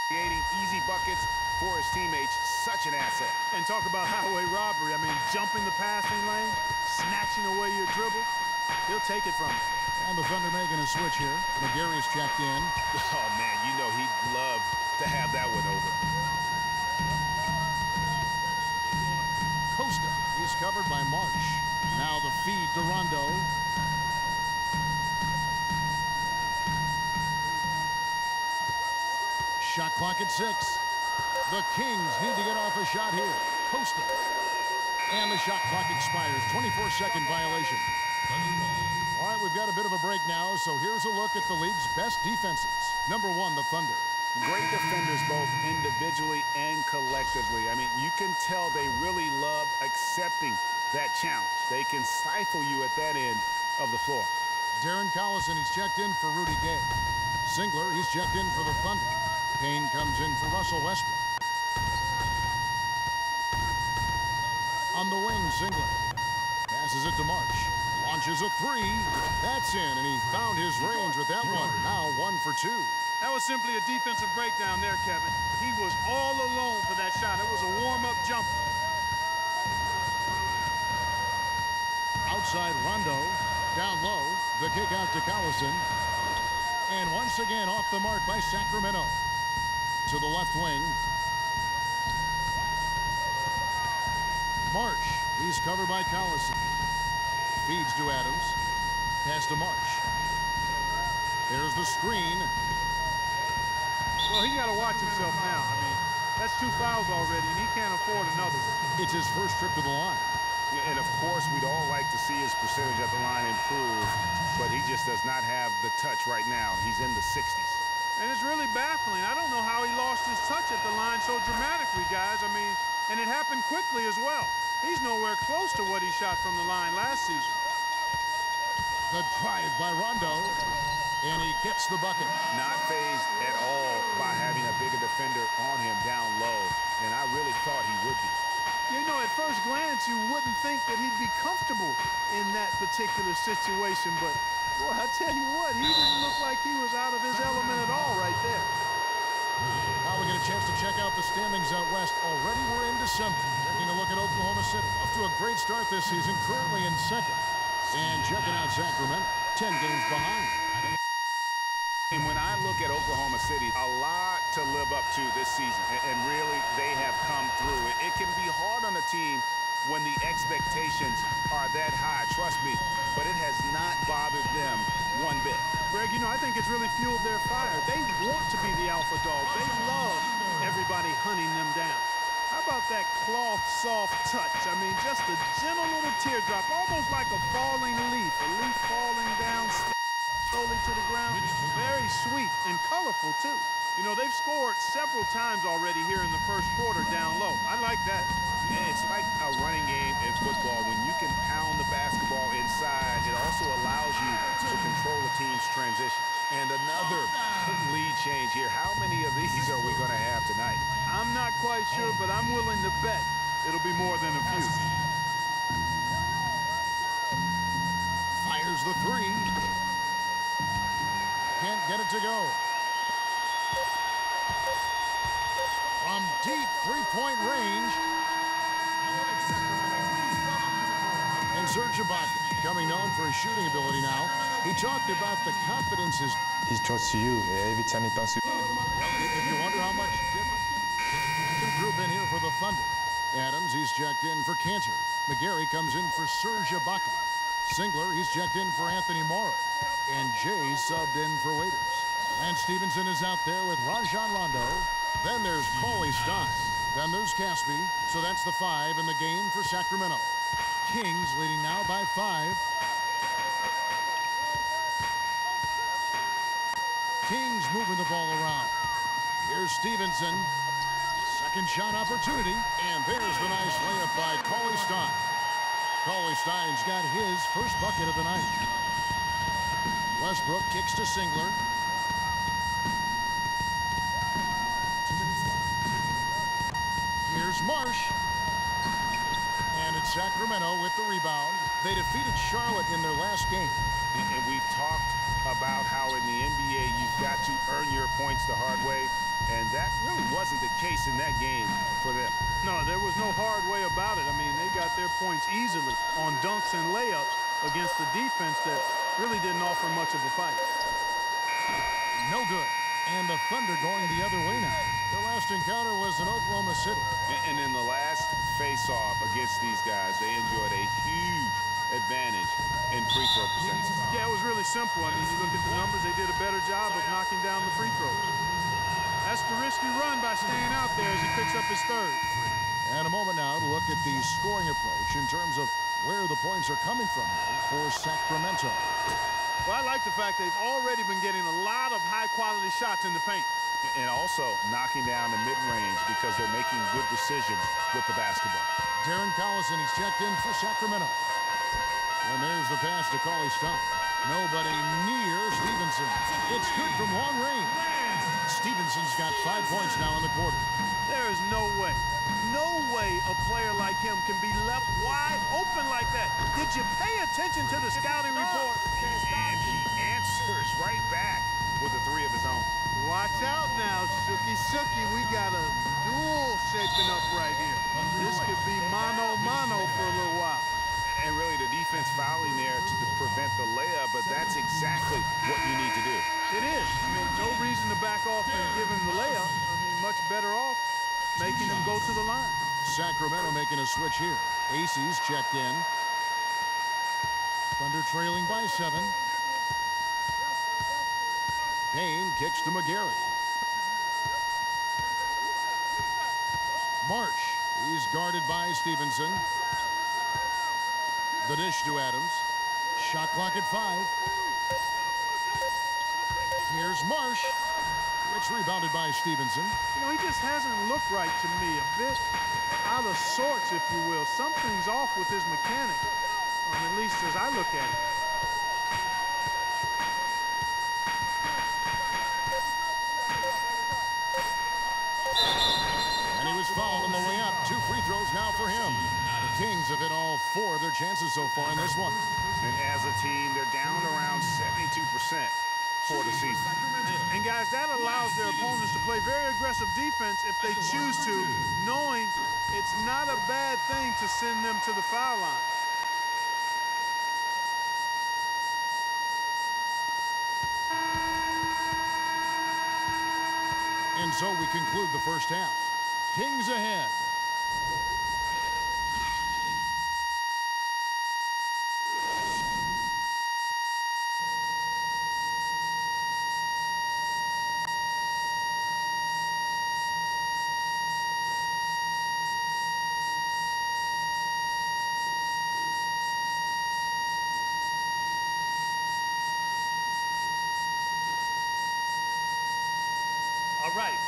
Creating easy buckets for his teammates, such an asset. And talk about highway robbery. I mean, jumping the passing lane, snatching away your dribble. He'll take it from you. And the Thunder making a switch here. McGary's checked in. Oh, man, you know he'd love to have that one over. Costa, he's covered by Marsh. Now the feed to Rondo. Shot clock at 6. The Kings need to get off a shot here. Costa. And the shot clock expires. 24-second violation. All right, we've got a bit of a break now, so here's a look at the league's best defenses. Number 1, the Thunder. Great defenders both individually and collectively. I mean, you can tell they really love accepting that challenge. They can stifle you at that end of the floor. Darren Collison, he's checked in for Rudy Gay. Singler, he's checked in for the Thunder. Payne comes in for Russell Westbrook. On the wing, Singler. Passes it to Marsh. Launches a 3. That's in, and he found his range with that one. Now 1 for 2. That was simply a defensive breakdown there, Kevin. He was all alone for that shot. It was a warm-up jumper. Outside Rondo. Down low. The kick out to Collison. And once again off the mark by Sacramento. To the left wing. Marsh. He's covered by Collison. Feeds to Adams. Pass to Marsh. There's the screen. Well, he's got to watch himself now. I mean, that's 2 fouls already, and he can't afford another one. It's his first trip to the line. And, of course, we'd all like to see his percentage at the line improve, but he just does not have the touch right now. He's in the 60s. And it's really baffling. I don't know how he lost his touch at the line so dramatically, guys. I mean, and it happened quickly as well. He's nowhere close to what he shot from the line last season. The drive by Rondo, and he gets the bucket. Not fazed at all by having a bigger defender on him down low, and I really thought he would be. You know, at first glance, you wouldn't think that he'd be comfortable in that particular situation, but, boy, I tell you what, he didn't look like he was out of his element at all right there. Now we get a chance to check out the standings out west. Already we're in December. Taking a look at Oklahoma City. Off to a great start this season, currently in second. And checking out Sacramento, 10 games behind. And when I look at Oklahoma City, a lot to live up to this season. And really, they have come through. It can be hard on a team when the expectations are that high, trust me. But it has not bothered them one bit. Greg, you know, I think it's really fueled their fire. They want to be the alpha dog. They love everybody hunting them down. How about that cloth soft touch? I mean, just a gentle little teardrop, almost like a falling leaf. A leaf falling down slowly to the ground. Very sweet and colorful, too. You know, they've scored several times already here in the first quarter down low. I like that. And it's like a running game in football. When you can pound the basketball inside, it also allows you to control the team's transition. And another lead change here. How many of these are we going to have tonight? I'm not quite sure, but I'm willing to bet it'll be more than a few. Fires the 3. Can't get it to go. From deep three-point range. And Serge Ibaka, becoming known for his shooting ability now. He talked about the confidence he trusts you every time he dunks you. If you wonder how much different, new group in here for the Thunder. Adams, he's checked in for Cantor. McGary comes in for Serge Ibaka. Singler, he's checked in for Anthony Morrow. And Jay subbed in for Waiters. Lance Stevenson is out there with Rajon Rondo. Then there's Cauley Stein. Then there's Caspi. So that's the 5 in the game for Sacramento. Kings leading now by 5. Kings moving the ball around. Here's Stevenson. Second shot opportunity. And there's the nice layup by Cauley Stein. Cauley Stein's got his first bucket of the night. Westbrook kicks to Singler. Here's Marsh. And it's Sacramento with the rebound. They defeated Charlotte in their last game. And we've talked about how in the NBA you've got to earn your points the hard way. And that case in that game for them. No, there was no hard way about it. I mean, they got their points easily on dunks and layups against a defense that really didn't offer much of a fight. No good. And the Thunder going the other way now. Their last encounter was in Oklahoma City. And in the last face-off against these guys, they enjoyed a huge advantage in free throw percentage. Yeah, it was really simple. I mean, you look at the numbers, they did a better job of knocking down the free throws. That's the risky run by staying out there as he picks up his third. And a moment now to look at the scoring approach in terms of where the points are coming from for Sacramento. Well, I like the fact they've already been getting a lot of high-quality shots in the paint. And also knocking down the mid-range because they're making good decisions with the basketball. Darren Collison, he's checked in for Sacramento. And there's the pass to Cauley Stein. Nobody near Stevenson. It's good from long range. Stevenson's got 5 points now in the quarter. There is no way a player like him can be left wide open like that. Did you pay attention to the scouting report? And he answers right back with a 3 of his own. Watch out now, Suki. We got a duel shaping up right here. This could be mano-mano for a little while. And really the defense fouling there to prevent the layup, but that's exactly what you need to do. It is. I mean, no reason to back off and give him the layup. I mean, much better off making him go to the line. Sacramento making a switch here. Acey's checked in. Thunder trailing by 7. Payne kicks to McGarry. Marsh, he's guarded by Stevenson. The dish to Adams. Shot clock at 5. Here's Marsh. It's rebounded by Stevenson. You know, he just hasn't looked right to me. A bit out of sorts, if you will. Something's off with his mechanic, at least as I look at it. And he was fouled on the way up. 2 free throws now for him. The Kings have hit all 4 of their chances so far in this one. And as a team, they're down around 72% for the season. And guys, that allows their opponents to play very aggressive defense if they choose to, knowing it's not a bad thing to send them to the foul line. And so we conclude the first half. Kings ahead. All right,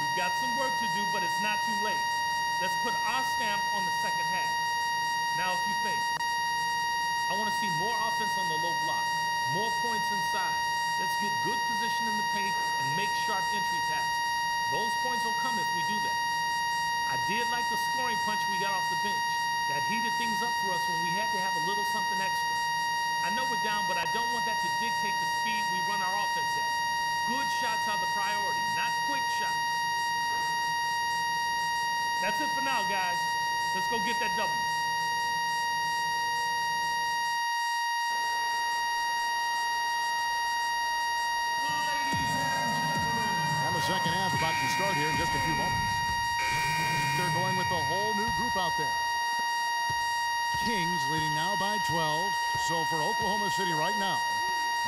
we've got some work to do, but it's not too late. Let's put our stamp on the second half. Now, a few things. I want to see more offense on the low block, more points inside. Let's get good position in the paint and make sharp entry passes. Those points will come if we do that. I did like the scoring punch we got off the bench. That heated things up for us when we had to have a little something extra. I know we're down, but I don't want that to dictate the speed we run our offense at. Good shots are the priority, not quick shots. That's it for now, guys. Let's go get that W. And the second half about to start here in just a few moments. They're going with a whole new group out there. Kings leading now by 12. So for Oklahoma City right now,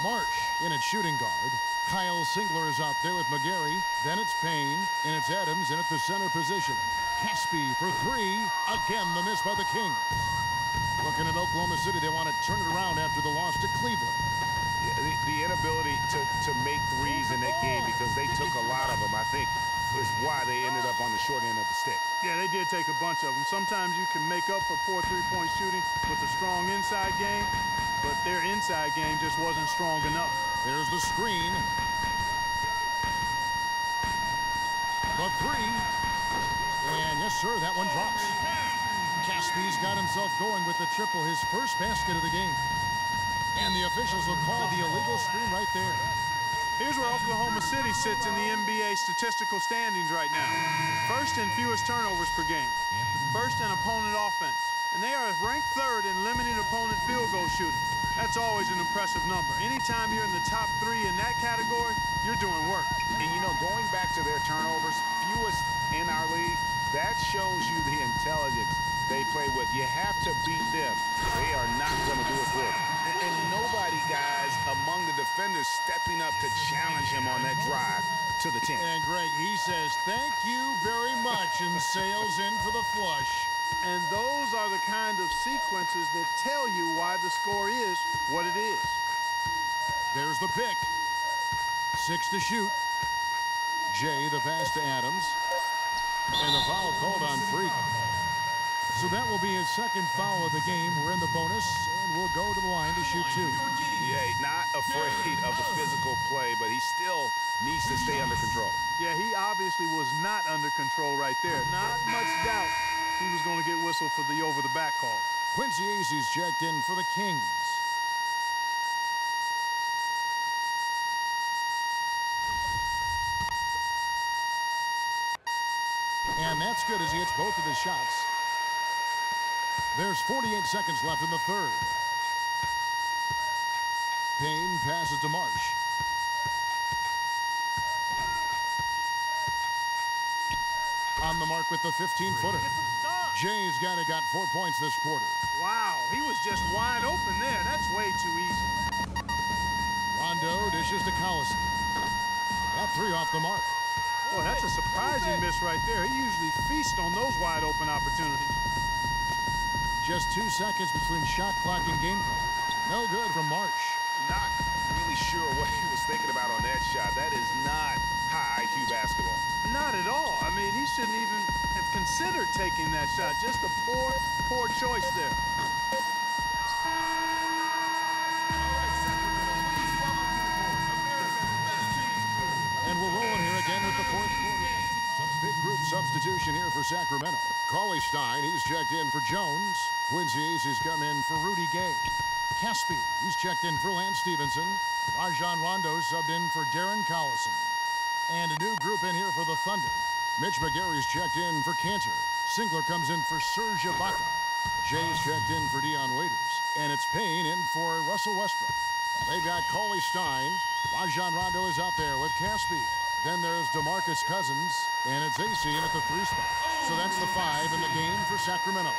Marsh in at shooting guard. Kyle Singler is out there with McGarry. Then it's Payne, and it's Adams in at the center position. Caspi for 3. Again, the miss by the Kings. Looking at Oklahoma City, they want to turn it around after the loss to Cleveland. Yeah, the inability to make threes in that game because they took a lot of them, I think, is why they ended up on the short end of the stick. Yeah, they did take a bunch of them. Sometimes you can make up for poor three-point shooting with a strong inside game, but their inside game just wasn't strong enough. There's the screen. The 3. And yes, sir, that one drops. Caspi's got himself going with the triple, his first basket of the game. And the officials will call the illegal screen right there. Here's where Oklahoma City sits in the NBA statistical standings right now. First in fewest turnovers per game. First in opponent offense. And they are ranked third in limiting opponent field goal shooting. That's always an impressive number. Anytime you're in the top 3 in that category, you're doing work. And, you know, going back to their turnovers, fewest in our league, that shows you the intelligence they play with. You have to beat them. They are not going to do it for you. And nobody, guys, among the defenders stepping up to challenge him on that drive to the 10. And, Greg, he says, thank you very much, and sails in for the flush. And those are the kind of sequences that tell you why the score is what it is. There's the pick. 6 to shoot. Jay, the pass to Adams. And the foul called on Freak. So that will be his second foul of the game. We're in the bonus, and we'll go to the line to shoot 2. Yeah, not afraid of the physical play, but he still needs to stay under control. Yeah, he obviously was not under control right there. Not much doubt he was going to get whistled for the over-the-back call. Quincy Aces checked in for the Kings. And that's good as he hits both of his shots. There's 48 seconds left in the third. Payne passes to Marsh. On the mark with the 15-footer. Jay's got 4 points this quarter. Wow, he was just wide open there. That's way too easy. Rondo dishes to Collison. That 3 off the mark. Boy, that's a surprising miss right there. He usually feasts on those wide open opportunities. Just 2 seconds between shot clock and game clock. No good from Marsh. Not really sure what he was thinking about on that shot. That is not high IQ basketball. Not at all. I mean, he shouldn't even have considered taking that shot. Just a poor choice there. And we're rolling here again with the fourth quarter. Big group substitution here for Sacramento. Cauley Stein, he's checked in for Jones. Quincy Aces come in for Rudy Gay. Caspi, he's checked in for Lance Stevenson. Rajon Rondo subbed in for Darren Collison. And a new group in here for the Thunder. Mitch McGary's checked in for Cantor. Singler comes in for Serge Ibaka. Jay's checked in for Dion Waiters. And it's Payne in for Russell Westbrook. They've got Cauley Stein. Rajon Rondo is out there with Caspi. Then there's DeMarcus Cousins, and it's AC in at the 3 spot. So that's the 5 in the game for Sacramento.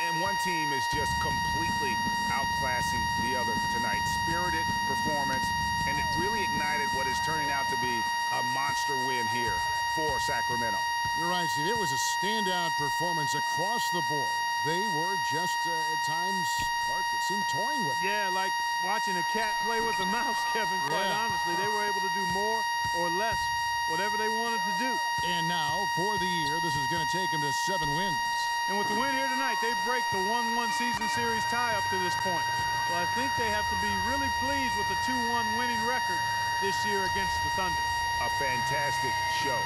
And one team is just completely outclassing the other tonight. Spirited performance, and it really ignited what is turning out to be a monster win here for Sacramento. You're right, Steve. It was a standout performance across the board. They were just, at times, Clark, it seemed toying with it. Yeah, like watching a cat play with a mouse, Kevin, quite honestly. They were able to do more or less, whatever they wanted to do. And now, for the year, this is going to take them to 7 wins. And with the win here tonight, they break the 1-1 season series tie up to this point. So I think they have to be really pleased with the 2-1 winning record this year against the Thunder. A fantastic show.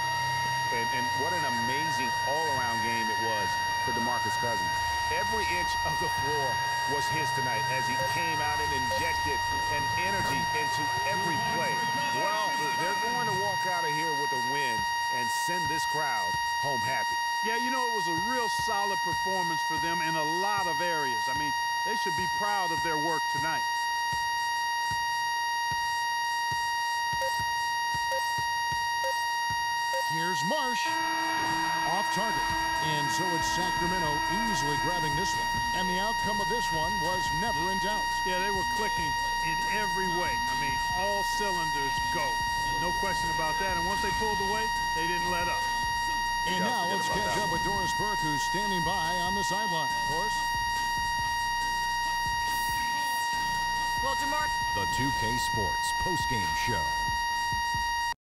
And what an amazing all-around game it was for DeMarcus Cousins. Every inch of the floor was his tonight as he came out and injected an energy into every play. Well, they're going to walk out of here with a win and send this crowd home happy. Yeah, you know, it was a real solid performance for them in a lot of areas. I mean, they should be proud of their work tonight. Here's Marsh. Off target. And so it's Sacramento easily grabbing this one. And the outcome of this one was never in doubt. Yeah, they were clicking in every way. I mean, all cylinders go. No question about that. And once they pulled away, they didn't let up. And now let's catch up with Doris Burke, who's standing by on the sideline. Doris? Well, DeMar, The 2K Sports postgame show.